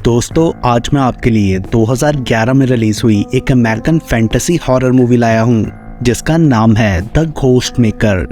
दोस्तों, आज मैं आपके लिए 2011 में रिलीज हुई एक अमेरिकन फैंटेसी हॉरर मूवी लाया हूँ जिसका नाम है द घोस्ट मेकर।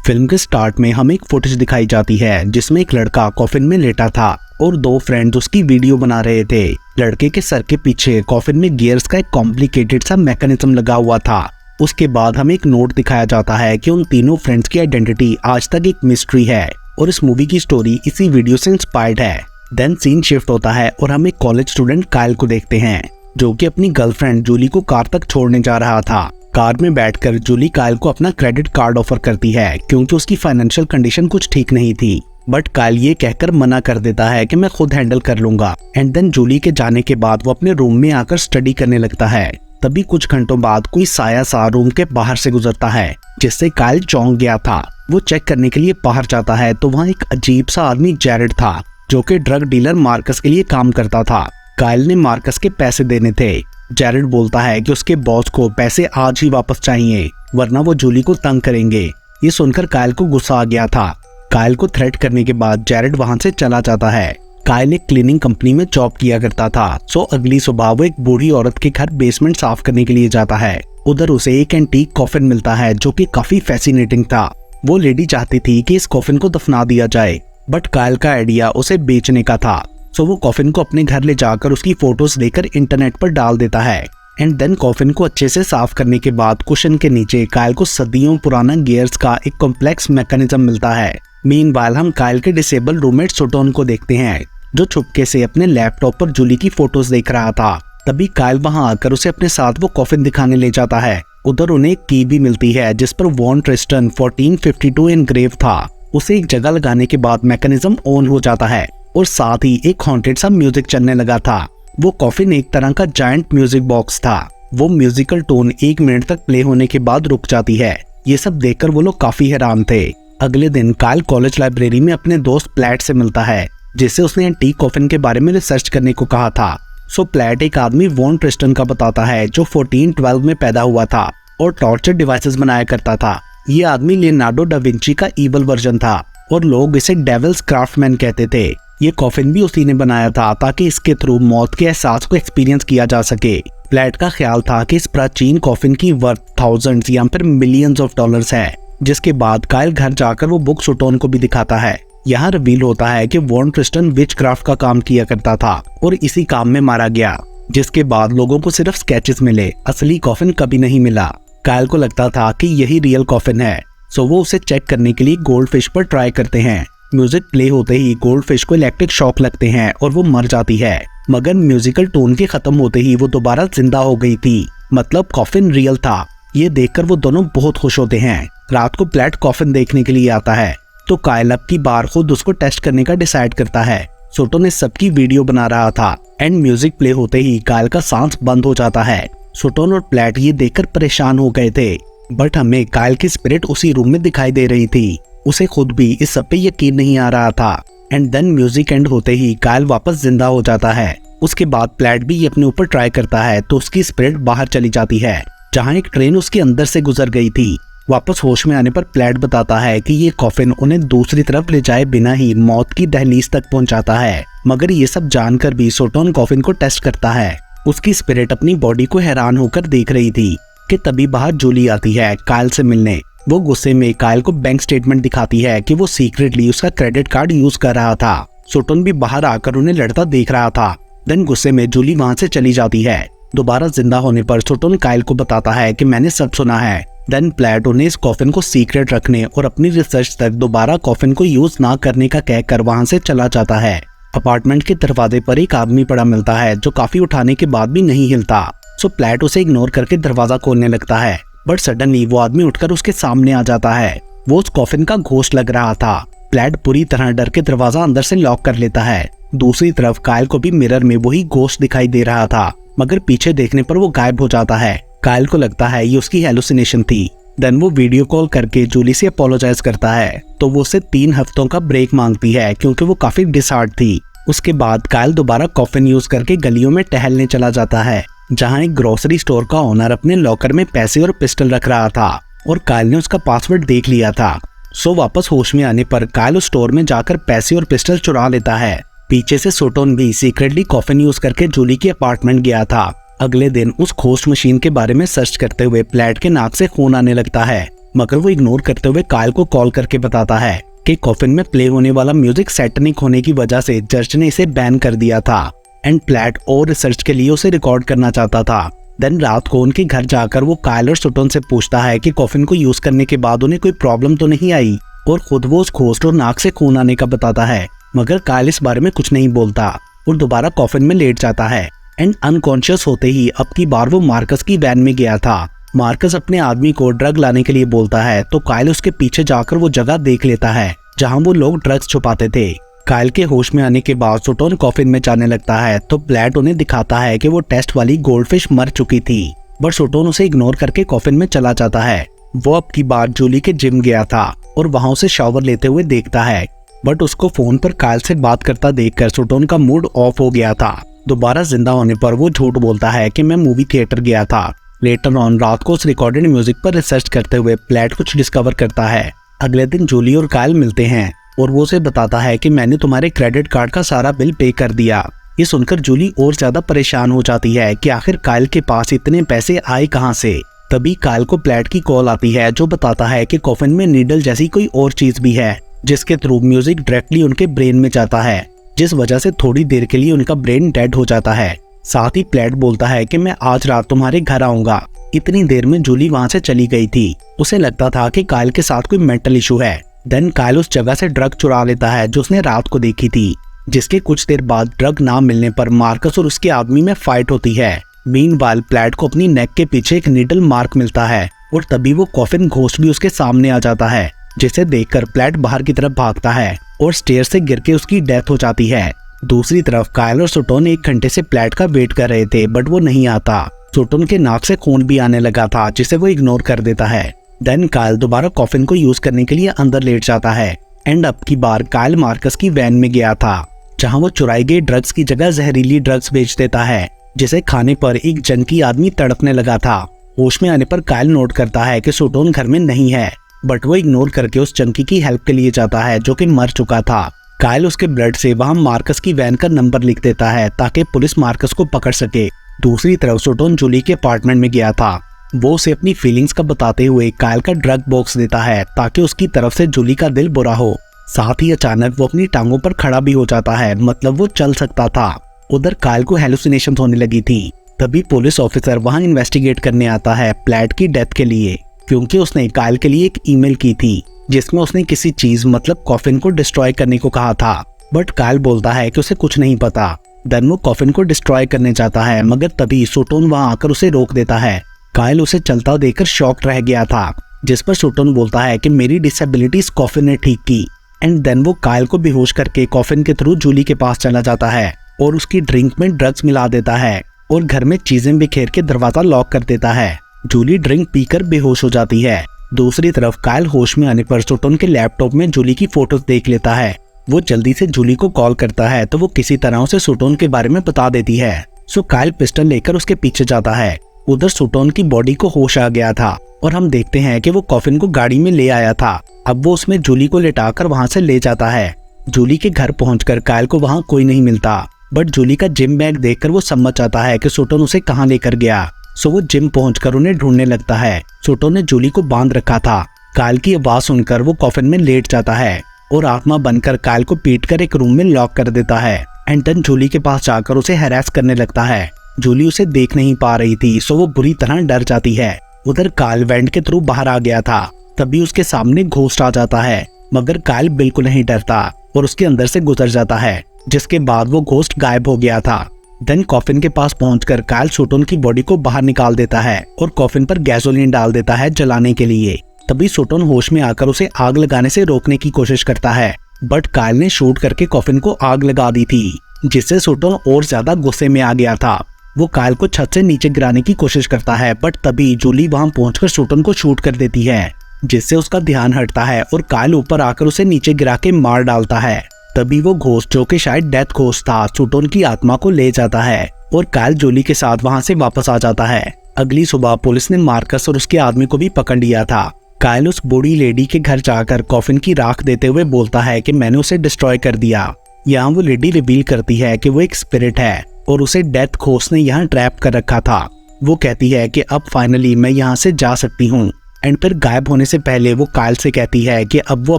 फिल्म के स्टार्ट में हमें एक फुटेज दिखाई जाती है जिसमें एक लड़का कॉफिन में लेटा था और दो फ्रेंड्स उसकी वीडियो बना रहे थे। लड़के के सर के पीछे कॉफिन में गियर्स का एक कॉम्प्लिकेटेड सा मैकेनिज्म लगा हुआ था। उसके बाद हमें एक नोट दिखाया जाता है कि उन तीनों फ्रेंड्स की आइडेंटिटी आज तक एक मिस्ट्री है और इस मूवी की स्टोरी इसी वीडियो से इंस्पायर्ड है। देन सीन शिफ्ट होता है और हम एक कॉलेज स्टूडेंट कायल को देखते हैं जो कि अपनी गर्लफ्रेंड जूली को कार तक छोड़ने जा रहा था। कार में बैठकर जूली कायल को अपना क्रेडिट कार्ड ऑफर करती है क्योंकि उसकी फाइनेंशियल कंडीशन कुछ ठीक नहीं थी, बट कायल ये कहकर मना कर देता है कि मैं खुद हैंडल कर लूंगा। एंड देन जूली के जाने के बाद वो अपने रूम में आकर स्टडी करने लगता है। तभी कुछ घंटों बाद कोई साया सा रूम के बाहर से गुजरता है जिससे कायल चौंक गया था। वो चेक करने के लिए बाहर जाता है तो वहाँ एक अजीब सा आदमी जैरेड था जो कि ड्रग डीलर मार्कस के लिए काम करता था। कायल ने मार्कस के पैसे देने थे। जैरेड बोलता है कि उसके बॉस को पैसे आज ही वापस चाहिए वरना वो जूली को तंग करेंगे। ये सुनकर कायल को गुस्सा आ गया था। कायल को थ्रेट करने के बाद जैरेड वहां से चला जाता है। कायल एक क्लीनिंग कंपनी में जॉब किया करता था, सो अगली सुबह वो एक बूढ़ी औरत के घर बेसमेंट साफ करने के लिए जाता है। उधर उसे एक एंटीक कॉफिन मिलता है जो कि काफी फैसिनेटिंग था। वो लेडी चाहती थी कि इस कॉफिन को दफना दिया जाए, बट कायल का आइडिया उसे बेचने का था। सो वो कॉफिन को अपने घर ले जाकर उसकी फोटोज लेकर इंटरनेट पर डाल देता है। एंड देन कॉफिन को अच्छे से साफ करने के बाद कुशन के नीचे कायल को सदियों पुराना गियर्स का एक कॉम्प्लेक्स मैकेनिज्म मिलता है। मीनवाइल हम कायल के डिसेबल रूममेट सोटोन को देखते हैं जो छुपके से अपने लैपटॉप पर जूली की फोटोज देख रहा था। तभी कायल वहां आकर उसे अपने साथ वो कॉफिन दिखाने ले जाता है। उधर उन्हें एक की भी मिलती है जिस पर वॉन ट्रिस्टन 1452 एनग्रेव था। उसे एक जगह लगाने के बाद मैकेनिज्म ऑन हो जाता है और साथ ही एक हॉन्टेड सा म्यूजिक चलने लगा था। वो कॉफिन एक तरह का जायंट म्यूजिक बॉक्स था। वो म्यूजिकल टोन 1 मिनट तक प्ले होने के बाद रुक जाती है। ये सब देखकर वो लोग काफी हैरान थे। अगले दिन कायल कॉलेज लाइब्रेरी में अपने दोस्त प्लैट से मिलता है जिससे उसने एंटीक कॉफिन के बारे में रिसर्च करने को कहा था। सो प्लैट एक आदमी वॉन ट्रिस्टन का बताता है जो 1412 में पैदा हुआ था और टॉर्चर डिवाइसेस बनाया करता था। ये आदमी लियोनार्डो डा विंची का ईवल वर्जन था और लोग इसे डेविल्स क्राफ्टमैन कहते थे। ये कॉफिन भी उसी ने बनाया था ताकि इसके थ्रू मौत के एहसास को एक्सपीरियंस किया जा सके। प्लैट का ख्याल था कि इस प्राचीन कॉफिन की वर्थ थाउजेंड्स या फिर मिलियंस ऑफ डॉलर्स है। जिसके बाद कायल घर जाकर वो बुक सोटोन को भी दिखाता है। यहाँ रिवील होता है कि वॉन ट्रिस्टन विच क्राफ्ट का काम किया करता था और इसी काम में मारा गया। जिसके बाद लोगों को सिर्फ स्केचेस मिले, असली कॉफिन कभी नहीं मिला। कायल को लगता था कि यही रियल कॉफिन है, सो वो उसे चेक करने के लिए गोल्ड फिश पर ट्राई करते हैं। म्यूजिक प्ले होते ही गोल्ड फिश को इलेक्ट्रिक शॉक लगते हैं और वो मर जाती है, मगर म्यूजिकल टोन के खत्म होते ही वो दोबारा जिंदा हो गई थी। मतलब कॉफिन रियल था। ये देखकर वो दोनों बहुत खुश होते हैं। रात को प्लैट कॉफिन देखने के लिए आता है तो कायल अब की बार खुद उसको टेस्ट करने का डिसाइड करता है। सोटो ने सबकी वीडियो बना रहा था एंड म्यूजिक प्ले होते ही कायल का सांस बंद हो जाता है। सोटोन और प्लैट ये देखकर परेशान हो गए थे, बट हमें कायल की स्पिरिट उसी रूम में दिखाई दे रही थी। उसे खुद भी इस सब पे यकीन नहीं आ रहा था। एंड देन म्यूजिक एंड होते ही कायल वापस जिंदा हो जाता है। उसके बाद प्लैट भी अपने ऊपर ट्राई करता है तो उसकी स्पिरिट बाहर चली जाती है जहाँ एक ट्रेन उसके अंदर से गुजर गई थी। वापस होश में आने पर प्लैट बताता है कि ये कॉफिन उन्हें दूसरी तरफ ले जाए बिना ही मौत की दहलीज तक पहुंचाता है। मगर ये सब जानकर भी सोटोन कॉफिन को टेस्ट करता है। उसकी स्पिरिट अपनी बॉडी को हैरान होकर देख रही थी कि तभी बाहर जूली आती है कायल से मिलने। वो गुस्से में कायल को बैंक स्टेटमेंट दिखाती है कि वो सीक्रेटली उसका क्रेडिट कार्ड यूज कर रहा था। सोटोन भी बाहर आकर उन्हें लड़ता देख रहा था। देन गुस्से में जूली वहां से चली जाती है। दोबारा जिंदा होने पर सोटोन कायल को बताता है कि मैंने सब सुना है। देन प्लैट उन्हें इस कॉफिन को सीक्रेट रखने और अपनी रिसर्च तक दोबारा कॉफिन को यूज ना करने का कहकर वहां से चला जाता है। अपार्टमेंट के दरवाजे पर एक आदमी पड़ा मिलता है जो काफी उठाने के बाद भी नहीं हिलता। सो प्लैट उसे इग्नोर करके दरवाजा खोलने लगता है, बट सडनली वो आदमी उठकर उसके सामने आ जाता है। वो उस कॉफिन का घोस्ट लग रहा था। प्लैट पूरी तरह डर के दरवाजा अंदर से लॉक कर लेता है। दूसरी तरफ कायल को भी मिरर में वही घोस्ट दिखाई दे रहा था, मगर पीछे देखने पर वो गायब हो जाता है। कायल को लगता है ये उसकी हेलुसिनेशन थी। देन वो वीडियो कॉल करके जूली से अपोलोजाइज करता है तो वो उससे 3 हफ्तों का ब्रेक मांगती है क्योंकि वो काफी डिसहार्ट थी। उसके बाद कायल दोबारा कॉफिन यूज करके गलियों में टहलने चला जाता है जहाँ एक ग्रोसरी स्टोर का ओनर अपने लॉकर में पैसे और पिस्टल रख रहा था और कायल ने उसका पासवर्ड देख लिया था। सो वापस होश में आने पर कायल उस स्टोर में जाकर पैसे और पिस्टल चुरा लेता है। पीछे से सोटोन भी सीक्रेटली कॉफिन यूज करके जूली के अपार्टमेंट गया था। अगले दिन उस घोस्ट मशीन के बारे में सर्च करते हुए प्लैट के नाक से खून आने लगता है, मगर वो इग्नोर करते हुए कायल को कॉल करके बताता है कि कॉफिन में प्ले होने वाला म्यूजिक सैटनिक होने की वजह से जज ने इसे बैन कर दिया था एंड प्लैट और रिसर्च के लिए उसे रिकॉर्ड करना चाहता था। देन रात को उनके घर जाकर वो कायल और सोटोन से पूछता है कि कॉफिन को यूज करने के बाद उन्हें कोई प्रॉब्लम तो नहीं आई, और खुद वो उस घोस्ट और नाक से खून आने का बताता है, मगर कायल इस बारे में कुछ नहीं बोलता और दोबारा कॉफिन में लेट जाता है एंड अनकॉन्शियस होते ही अब की बार वो मार्कस की वैन में गया था। मार्कस अपने आदमी को ड्रग लाने के लिए बोलता है तो कायल उसके पीछे जाकर वो जगह देख लेता है जहां वो लोग ड्रग्स छुपाते थे। कायल के होश में आने के बाद सोटोन कॉफिन में जाने लगता है तो प्लैट उन्हें दिखाता है कि वो टेस्ट वाली गोल्डफिश मर चुकी थी, बट सोटोन उसे इग्नोर करके कॉफिन में चला जाता है। वो अब की बार जूली के जिम गया था और वहां उसे शावर लेते हुए देखता है, बट उसको फोन पर कायल से बात करता देखकर सोटोन का मूड ऑफ हो गया था। दोबारा जिंदा होने पर वो झूठ बोलता है कि मैं मूवी थिएटर गया था। लेटर ऑन रात को उस रिकॉर्डेड म्यूजिक पर रिसर्च करते हुए प्लैट कुछ डिस्कवर करता है। अगले दिन जूली और कायल मिलते हैं और वो उसे बताता है कि मैंने तुम्हारे क्रेडिट कार्ड का सारा बिल पे कर दिया। ये सुनकर जूली और ज्यादा परेशान हो जाती है कि आखिर कायल के पास इतने पैसे आए कहां से। तभी कायल को प्लैट की कॉल आती है जो बताता है कि कॉफिन में नीडल जैसी कोई और चीज भी है जिसके थ्रू म्यूजिक डायरेक्टली उनके ब्रेन में जाता है, जिस वजह से थोड़ी देर के लिए उनका ब्रेन डेड हो जाता है। साथ ही प्लैट बोलता है कि मैं आज रात तुम्हारे घर आऊंगा। इतनी देर में जूली वहां से चली गई थी। उसे लगता था कि कायल के साथ कोई मेंटल इशू है। देन कायल उस जगह से ड्रग चुरा लेता है जो उसने रात को देखी थी, जिसके कुछ देर बाद ड्रग ना मिलने पर मार्कस और उसके आदमी में फाइट होती है। मीनवाइल प्लैट को अपनी नेक के पीछे एक नीडल मार्क मिलता है और तभी वो कॉफिन घोस्ट भी उसके सामने आ जाता है, जिसे देखकर प्लैट बाहर की तरफ भागता है और स्टेयर से गिर के उसकी डेथ हो जाती है। दूसरी तरफ कायल और सोटोन 1 घंटे से प्लैट का वेट कर रहे थे, बट वो नहीं आता। सोटोन के नाक से खून भी आने लगा था जिसे वो इग्नोर कर देता है। देन कायल दोबारा कॉफिन को यूज करने के लिए अंदर लेट जाता है एंड अब की बार कायल मार्कस की वैन में गया था जहां वो चुराई गई ड्रग्स की जगह जहरीली ड्रग्स बेच देता है, जिसे खाने पर एक जंकी आदमी तड़पने लगा था। होश में आने पर कायल नोट करता है कि सोटोन घर में नहीं है, बट वो इग्नोर करके उस जंकी की हेल्प के लिए जाता है जो कि मर चुका था। कायल उसके ब्लड से वहां मार्कस की वैन का नंबर लिख देता है ताकि पुलिस मार्कस को पकड़ सके। दूसरी तरफ सोटोन जूली के अपार्टमेंट में गया था। वो उसे अपनी फीलिंग्स का बताते हुए कायल का ड्रग बॉक्स देता है ताकि उसकी तरफ से जूली का दिल बुरा हो। साथ ही अचानक वो अपनी टांगों पर खड़ा भी हो जाता है, मतलब वो चल सकता था। उधर कायल को हेलुसिनेशन होने लगी थी। तभी पुलिस ऑफिसर वहां इन्वेस्टिगेट करने आता है प्लैट की डेथ के लिए, क्योंकि उसने कायल के लिए एक ईमेल की थी जिसमें उसने किसी चीज मतलब कॉफिन को डिस्ट्रॉय करने को कहा था, बट कायल बोलता है कि उसे कुछ नहीं पता। देन वो कॉफिन को डिस्ट्रॉय करने जाता है, मगर तभी सोटोन वहां आकर उसे रोक देता है। कायल उसे चलता देखकर शॉक्ड रह गया था, जिस पर सोटोन बोलता है कि मेरी डिसेबिलिटी इस कॉफिन ने ठीक की। एंड देन वो कायल को बेहोश करके कॉफिन के थ्रू जूली के पास चला जाता है और उसकी ड्रिंक में ड्रग्स मिला देता है और घर में चीजें बिखेर के दरवाजा लॉक कर देता है। जूली ड्रिंक पीकर बेहोश हो जाती है। दूसरी तरफ कायल होश में आने पर सोटोन के लैपटॉप में जूली की फोटोज देख लेता है। वो जल्दी से जूली को कॉल करता है तो वो किसी तरह उसे सोटोन के बारे में बता देती है। सो कायल पिस्टल लेकर उसके पीछे जाता है। उधर सोटोन की बॉडी को होश आ गया था और हम देखते हैं कि वो कॉफिन को गाड़ी में ले आया था। अब वो उसमें जूली को लेटाकर वहां से ले जाता है। जूली के घर पहुंचकर कायल को वहां कोई नहीं मिलता, बट जूली का जिम बैग देखकर वो समझ जाता है कि सोटोन उसे कहां लेकर गया। सो वो जिम पहुंचकर उन्हें ढूंढने लगता है। सोटोन ने जूली को बांध रखा था। कायल की आवाज सुनकर वो कॉफिन में लेट जाता है और आत्मा बनकर कायल को पीटकर एक रूम में लॉक कर देता है। एंटन जूली के पास जाकर उसे हैरेस करने लगता है। जूली उसे देख नहीं पा रही थी, सो वो बुरी तरह डर जाती है। उधर कायल वेंट के थ्रू बाहर आ गया था। तभी उसके सामने घोस्ट आ जाता है, मगर कायल बिल्कुल नहीं डरता और उसके अंदर से गुजर जाता है, जिसके बाद वो घोस्ट गायब हो गया था। देन कॉफिन के पास पहुंचकर कायल सोटोन की बॉडी को बाहर निकाल देता है और कॉफिन पर गैसोलीन डाल देता है जलाने के लिए। तभी सोटोन होश में आकर उसे आग लगाने से रोकने की कोशिश करता है, बट कायल ने शूट करके कॉफिन को आग लगा दी थी, जिससे सोटोन और ज्यादा गुस्से में आ गया था। वो कायल को छत से नीचे गिराने की कोशिश करता है, बट तभी जूली वहां पहुंचकर सोटोन को शूट कर देती है, जिससे उसका ध्यान हटता है और कायल ऊपर आकर उसे नीचे गिरा के मार डालता है। तभी वो घोस्ट, जो कि शायद डेथ घोस्ट था, सोटोन की आत्मा को ले जाता है और कायल जूली के साथ वहां से वापस आ जाता है। अगली सुबह पुलिस ने मार्कस और उसके आदमी को भी पकड़ लिया था। कायल उस बूढ़ी लेडी के घर जाकर कॉफिन की राख देते हुए बोलता है कि मैंने उसे डिस्ट्रॉय कर दिया। यहाँ वो लेडी रिवील करती है कि वो एक स्पिरिट है और उसे डेथ घोस्ट ने यहाँ ट्रैप कर रखा था। वो कहती है कि अब फाइनली मैं यहाँ से जा सकती हूँ। एंड फिर गायब होने से पहले वो काइल से कहती है कि अब वो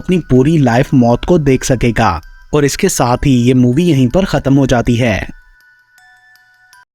अपनी पूरी लाइफ मौत को देख सकेगा। और इसके साथ ही ये मूवी यहीं पर खत्म हो जाती है।